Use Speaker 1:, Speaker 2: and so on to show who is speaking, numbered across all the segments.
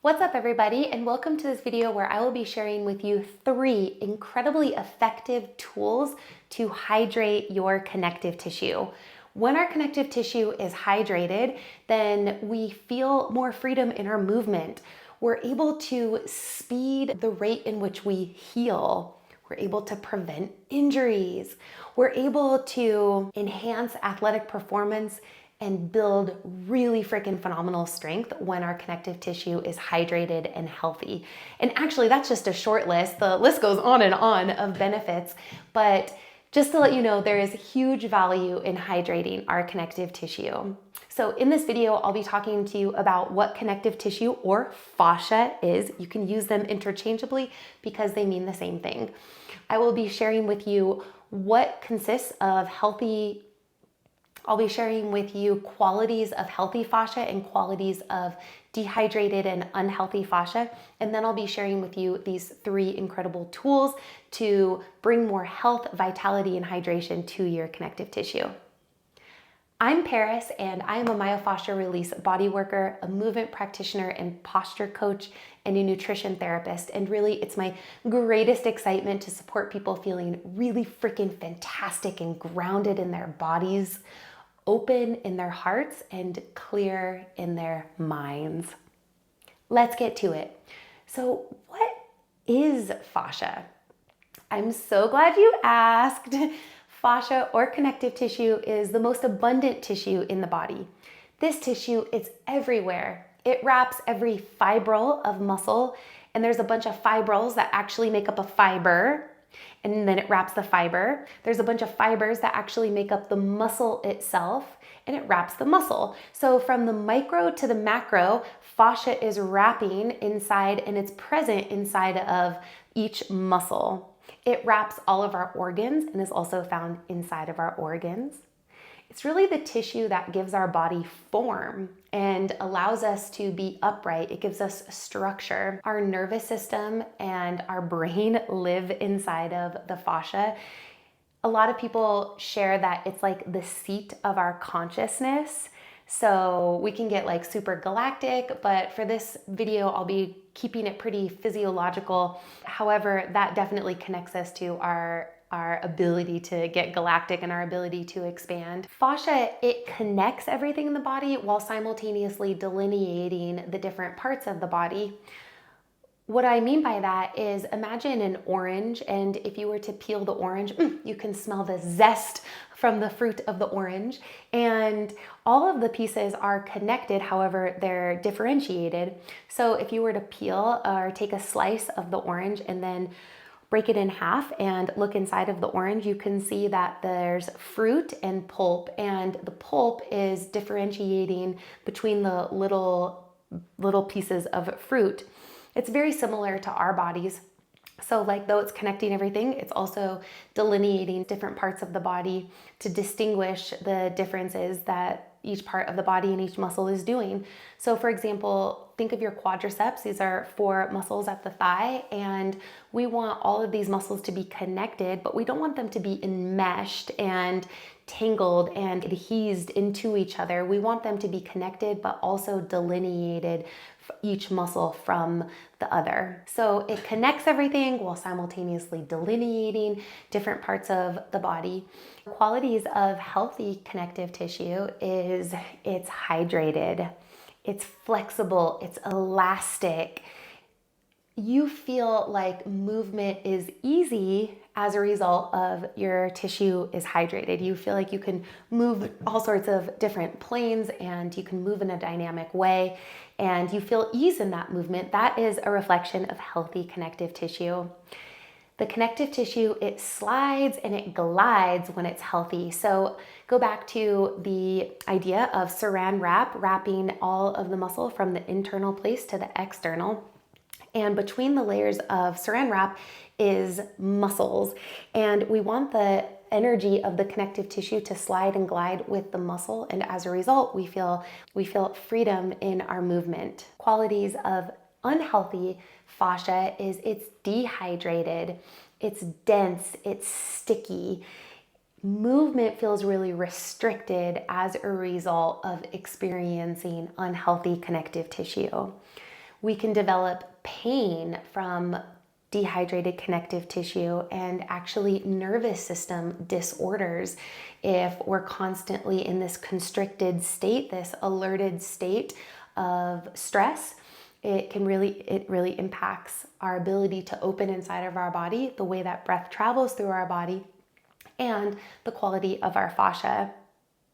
Speaker 1: What's up everybody, and welcome to this video where I will be sharing with you 3 incredibly effective tools to hydrate your connective tissue. When our connective tissue is hydrated, then we feel more freedom in our movement. We're able to speed the rate in which we heal. We're able to prevent injuries. We're able to enhance athletic performance and build really freaking phenomenal strength when our connective tissue is hydrated and healthy. And actually, that's just a short list. The list goes on and on of benefits, but just to let you know, there is huge value in hydrating our connective tissue. So in this video, I'll be talking to you about what connective tissue or fascia is. You can use them interchangeably because they mean the same thing. I will be sharing with you what consists of healthy I'll be sharing with you qualities of healthy fascia and qualities of dehydrated and unhealthy fascia. And then I'll be sharing with you these 3 incredible tools to bring more health, vitality, and hydration to your connective tissue. I'm Paris, and I am a myofascia release body worker, a movement practitioner and posture coach, and a nutrition therapist. And really, it's my greatest excitement to support people feeling really freaking fantastic and grounded in their bodies, open in their hearts, and clear in their minds. Let's get to it. So what is fascia? I'm so glad you asked. Fascia or connective tissue is the most abundant tissue in the body. This tissue is everywhere. It wraps every fibril of muscle, and there's a bunch of fibrils that actually make up a fiber, and then it wraps the fiber. There's a bunch of fibers that actually make up the muscle itself, and it wraps the muscle. So from the micro to the macro, fascia is wrapping inside, and it's present inside of each muscle. It wraps all of our organs and is also found inside of our organs. It's really the tissue that gives our body form and allows us to be upright. It gives us structure. Our nervous system and our brain live inside of the fascia. A lot of people share that it's like the seat of our consciousness. So we can get like super galactic, but for this video, I'll be keeping it pretty physiological. However, that definitely connects us to our ability to get galactic and our ability to expand. Fascia, it connects everything in the body while simultaneously delineating the different parts of the body. What I mean by that is imagine an orange, and if you were to peel the orange, you can smell the zest from the fruit of the orange, and all of the pieces are connected, however, they're differentiated. So if you were to peel or take a slice of the orange and then break it in half and look inside of the orange, you can see that there's fruit and pulp, and the pulp is differentiating between the little pieces of fruit. It's very similar to our bodies. So like though it's connecting everything, it's also delineating different parts of the body to distinguish the differences that each part of the body and each muscle is doing. So for example, think of your quadriceps. These are 4 muscles at the thigh, and we want all of these muscles to be connected, but we don't want them to be enmeshed and tangled and adhesed into each other. We want them to be connected, but also delineated, each muscle from the other. So it connects everything while simultaneously delineating different parts of the body. Qualities of healthy connective tissue is it's hydrated, it's flexible, it's elastic. You feel like movement is easy as a result of your tissue is hydrated. You feel like you can move all sorts of different planes, and you can move in a dynamic way, and you feel ease in that movement. That is a reflection of healthy connective tissue. The connective tissue, it slides and it glides when it's healthy. So go back to the idea of saran wrap, wrapping all of the muscle from the internal place to the external. And between the layers of saran wrap is muscles. And we want the energy of the connective tissue to slide and glide with the muscle. And as a result, we feel freedom in our movement. Qualities of unhealthy fascia is it's dehydrated, it's dense, it's sticky. Movement feels really restricted as a result of experiencing unhealthy connective tissue. We can develop pain from dehydrated connective tissue and actually nervous system disorders if we're constantly in this constricted state, this alerted state of stress. It really impacts our ability to open inside of our body, the way that breath travels through our body, and the quality of our fascia.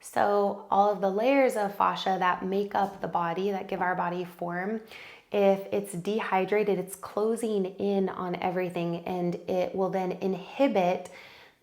Speaker 1: So all of the layers of fascia that make up the body, that give our body form, if it's dehydrated, it's closing in on everything, and it will then inhibit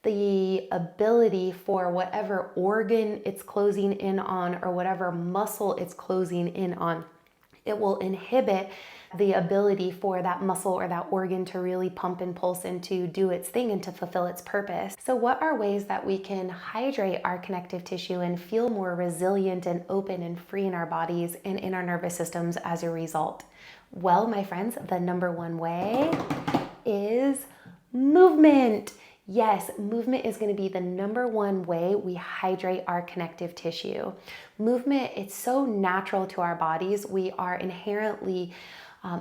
Speaker 1: the ability for whatever organ it's closing in on or whatever muscle it's closing in on. It will inhibit the ability for that muscle or that organ to really pump and pulse and to do its thing and to fulfill its purpose. So what are ways that we can hydrate our connective tissue and feel more resilient and open and free in our bodies and in our nervous systems as a result? Well, my friends, the number one way is movement. Yes, movement is going to be the number one way we hydrate our connective tissue. Movement, it's so natural to our bodies. We are inherently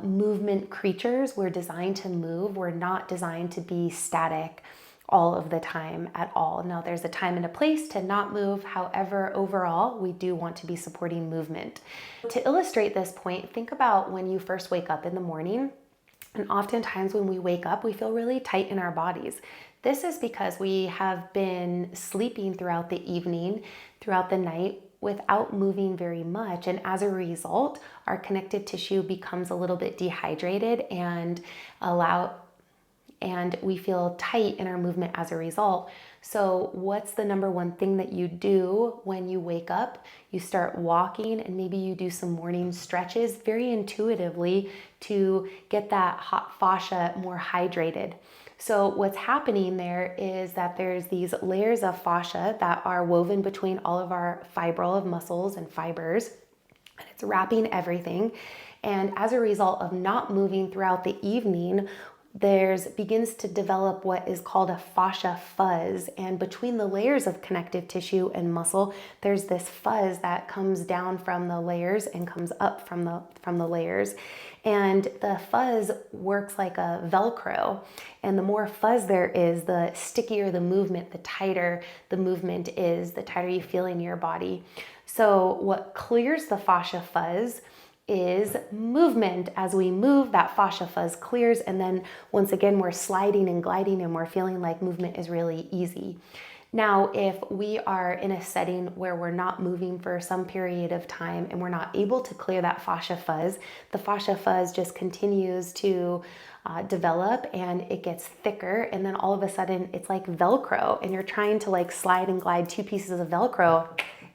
Speaker 1: movement creatures. We're designed to move. We're not designed to be static all of the time at all. Now, there's a time and a place to not move. However, overall, we do want to be supporting movement. To illustrate this point, think about when you first wake up in the morning. And oftentimes when we wake up, we feel really tight in our bodies. This is because we have been sleeping throughout the evening, throughout the night, without moving very much. And as a result, our connective tissue becomes a little bit dehydrated and we feel tight in our movement as a result. So what's the number one thing that you do when you wake up? You start walking, and maybe you do some morning stretches very intuitively to get that hot fascia more hydrated. So what's happening there is that there's these layers of fascia that are woven between all of our fibril of muscles and fibers, and it's wrapping everything. And as a result of not moving throughout the evening, begins to develop what is called a fascia fuzz. And between the layers of connective tissue and muscle, there's this fuzz that comes down from the layers and comes up from the layers. And the fuzz works like a Velcro. And the more fuzz there is, the stickier the movement, the tighter the movement is, the tighter you feel in your body. So what clears the fascia fuzz is movement. As we move, that fascia fuzz clears, and then once again we're sliding and gliding and we're feeling like movement is really easy. Now, if we are in a setting where we're not moving for some period of time and we're not able to clear that fascia fuzz, the fascia fuzz just continues to develop and it gets thicker, and then all of a sudden it's like Velcro, and you're trying to like slide and glide two pieces of Velcro.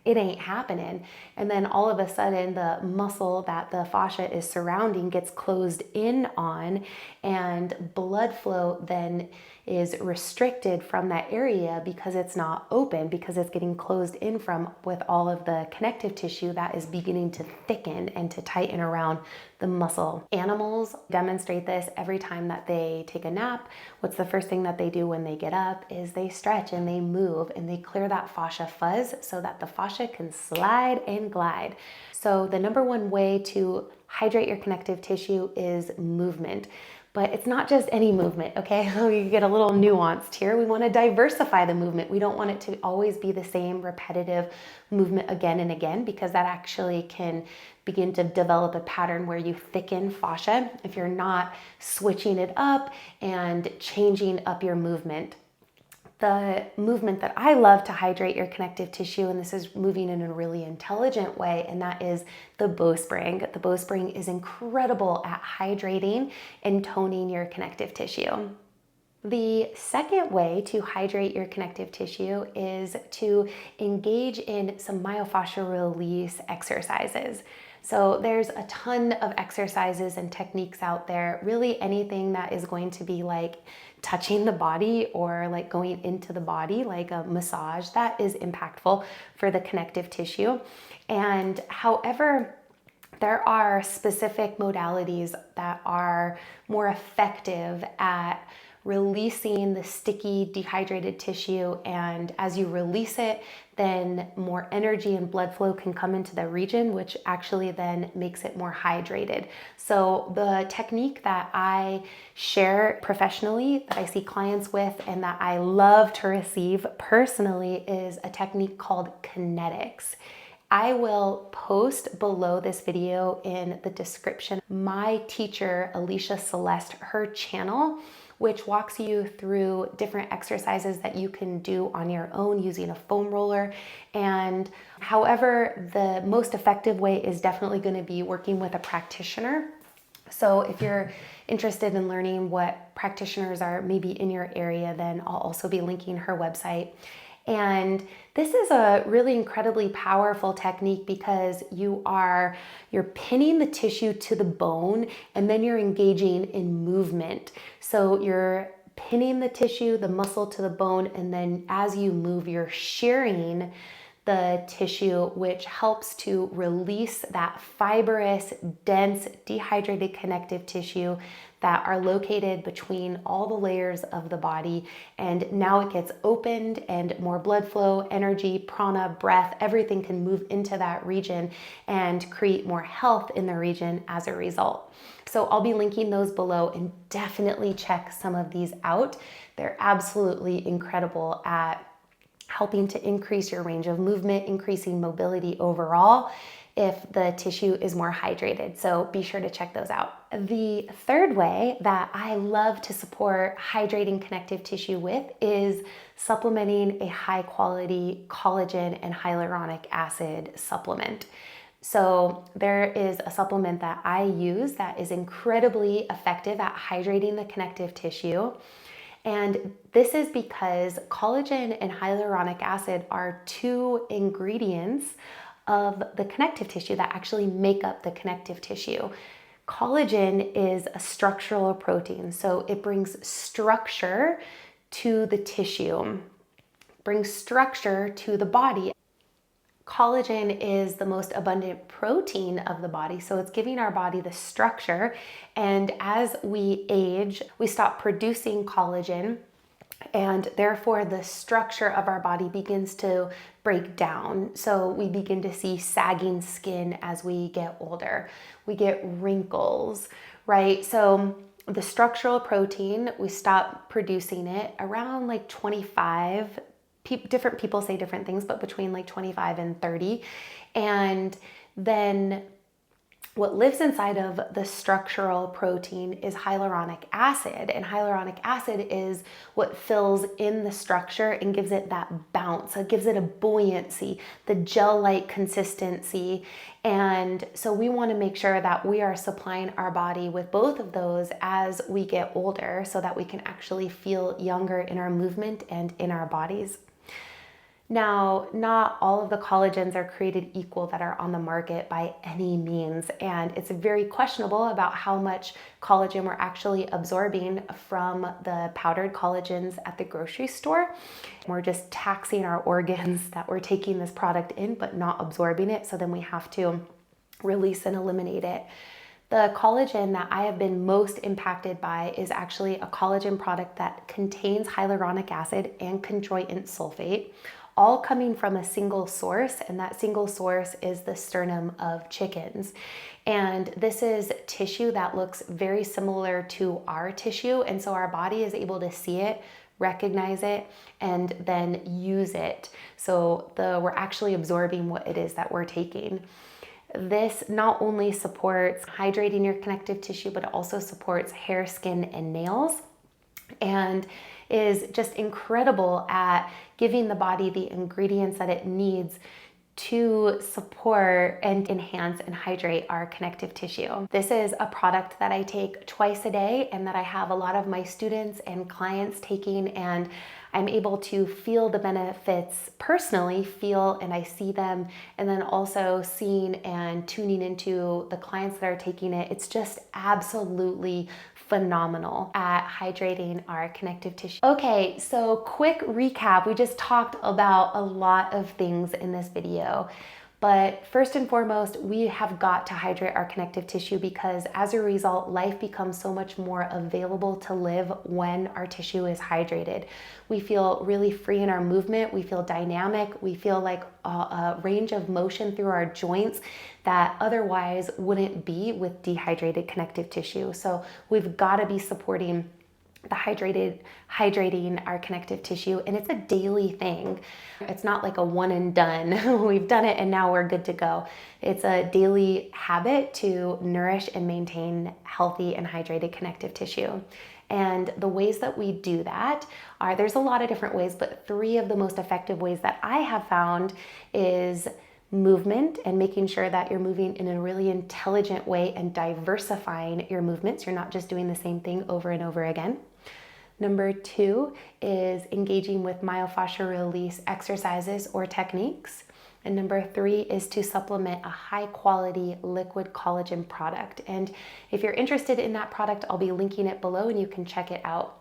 Speaker 1: It ain't happening. And then all of a sudden the muscle that the fascia is surrounding gets closed in on, and blood flow then is restricted from that area because it's not open, because it's getting closed in with all of the connective tissue that is beginning to thicken and to tighten around the muscle. Animals demonstrate this every time that they take a nap. What's the first thing that they do when they get up is they stretch and they move and they clear that fascia fuzz so that the fascia can slide and glide. So the number one way to hydrate your connective tissue is movement. But it's not just any movement, okay? You get a little nuanced here. We want to diversify the movement. We don't want it to always be the same repetitive movement again and again, because that actually can begin to develop a pattern where you thicken fascia if you're not switching it up and changing up your movement. The movement that I love to hydrate your connective tissue, and this is moving in a really intelligent way, and that is the Bowspring. The Bowspring is incredible at hydrating and toning your connective tissue. The second way to hydrate your connective tissue is to engage in some myofascial release exercises. So there's a ton of exercises and techniques out there, really anything that is going to be like touching the body or like going into the body, like a massage, that is impactful for the connective tissue. And however, there are specific modalities that are more effective at releasing the sticky, dehydrated tissue. And as you release it, then more energy and blood flow can come into the region, which actually then makes it more hydrated. So the technique that I share professionally, that I see clients with, and that I love to receive personally is a technique called Kinetix. I will post below this video in the description my teacher, Elisha Celeste, her channel, which walks you through different exercises that you can do on your own using a foam roller. And however, the most effective way is definitely going to be working with a practitioner. So if you're interested in learning what practitioners are maybe in your area, then I'll also be linking her website. And this is a really incredibly powerful technique because you're pinning the tissue to the bone and then you're engaging in movement. So you're pinning the tissue, the muscle to the bone, and then as you move, you're shearing the tissue, which helps to release that fibrous, dense, dehydrated connective tissue that are located between all the layers of the body. And now it gets opened and more blood flow, energy, prana, breath, everything can move into that region and create more health in the region as a result. So I'll be linking those below, and definitely check some of these out. They're absolutely incredible at helping to increase your range of movement, increasing mobility overall if the tissue is more hydrated. So be sure to check those out. The third way that I love to support hydrating connective tissue with is supplementing a high quality collagen and hyaluronic acid supplement. So there is a supplement that I use that is incredibly effective at hydrating the connective tissue. And this is because collagen and hyaluronic acid are two ingredients of the connective tissue that actually make up the connective tissue. Collagen is a structural protein, so it brings structure to the tissue, brings structure to the body. Collagen is the most abundant protein of the body, so it's giving our body the structure. And as we age, we stop producing collagen, and therefore the structure of our body begins to break down. So we begin to see sagging skin as we get older. We get wrinkles, right? So the structural protein, we stop producing it around like 25. Different people say different things, but between like 25 and 30. And then what lives inside of the structural protein is hyaluronic acid. And hyaluronic acid is what fills in the structure and gives it that bounce. It gives it a buoyancy, the gel-like consistency. And so we want to make sure that we are supplying our body with both of those as we get older so that we can actually feel younger in our movement and in our bodies. Now, not all of the collagens are created equal that are on the market by any means, and it's very questionable about how much collagen we're actually absorbing from the powdered collagens at the grocery store. We're just taxing our organs that we're taking this product in but not absorbing it, so then we have to release and eliminate it. The collagen that I have been most impacted by is actually a collagen product that contains hyaluronic acid and chondroitin sulfate, all coming from a single source, and that single source is the sternum of chickens. And this is tissue that looks very similar to our tissue, and so our body is able to see it, recognize it, and then use it. So we're actually absorbing what it is that we're taking. This not only supports hydrating your connective tissue, but it also supports hair, skin, and nails, and is just incredible at giving the body the ingredients that it needs to support and enhance and hydrate our connective tissue. This is a product that I take twice a day and that I have a lot of my students and clients taking, and I'm able to feel the benefits personally, and I see them, and then also seeing and tuning into the clients that are taking it. It's just absolutely phenomenal at hydrating our connective tissue. Okay, so quick recap. We just talked about a lot of things in this video, But first and foremost, we have got to hydrate our connective tissue because as a result, life becomes so much more available to live when our tissue is hydrated. We feel really free in our movement. We feel dynamic. We feel like a range of motion through our joints that otherwise wouldn't be with dehydrated connective tissue. So we've got to be supporting the hydrating our connective tissue, and it's a daily thing. It's not like a one and done. We've done it and now we're good to go. It's a daily habit to nourish and maintain healthy and hydrated connective tissue. And the ways that we do that are, there's a lot of different ways, but 3 of the most effective ways that I have found is movement and making sure that you're moving in a really intelligent way and diversifying your movements. You're not just doing the same thing over and over again. Number 2 is engaging with myofascial release exercises or techniques. And number 3 is to supplement a high quality liquid collagen product. And if you're interested in that product, I'll be linking it below and you can check it out.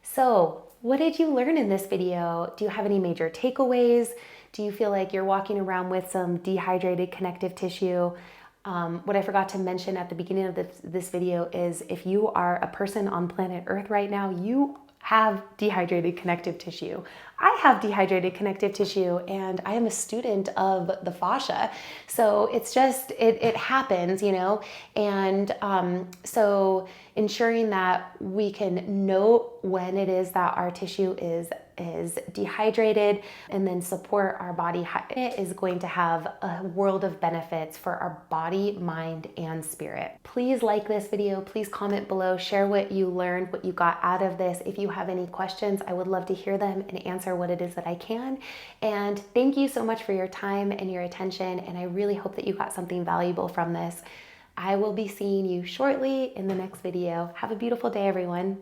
Speaker 1: So, what did you learn in this video? Do you have any major takeaways? Do you feel like you're walking around with some dehydrated connective tissue? What I forgot to mention at the beginning of this video is if you are a person on planet Earth right now, you have dehydrated connective tissue. I have dehydrated connective tissue and I am a student of the fascia. So it's just, it happens, you know? And so ensuring that we can know when it is that our tissue is dehydrated and then support our body, it is going to have a world of benefits for our body, mind, and spirit. Please like this video, please comment below, share what you learned, what you got out of this. If you have any questions, I would love to hear them and answer what it is that I can. And thank you so much for your time and your attention, and I really hope that you got something valuable from this. I will be seeing you shortly in the next video. Have a beautiful day, everyone.